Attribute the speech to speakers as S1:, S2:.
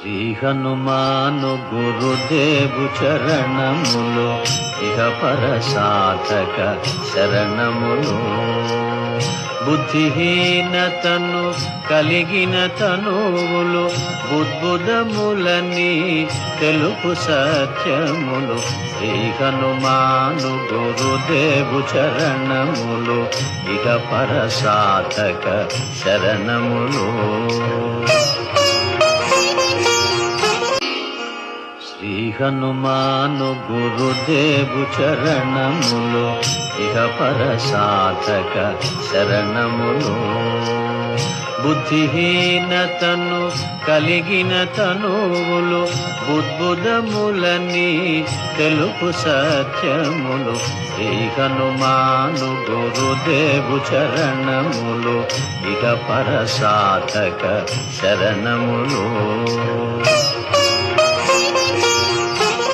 S1: శ్రీ హనుమాను గురుదేవు చరణములు ఇహ పర సాధక శరణములు. బుద్ధిహీనతను కలిగిన తనువులు బుద్బుదములని తెలుపు సత్యములు. శ్రీ హనుమాను గురుదేవు చరణములు ఇహ పర సాధక శరణములు. శ్రీ హనుమాను గురుదేవు చరణములు ఇహ పర సాధక శరణములు. బుద్ధిహీనతను కలిగిన తనువులు బుద్బుదములని తెలుపు సత్యములు. శ్రీ హనుమాను గురుదేవు చరణములు ఇహ పర సాధక శరణములు.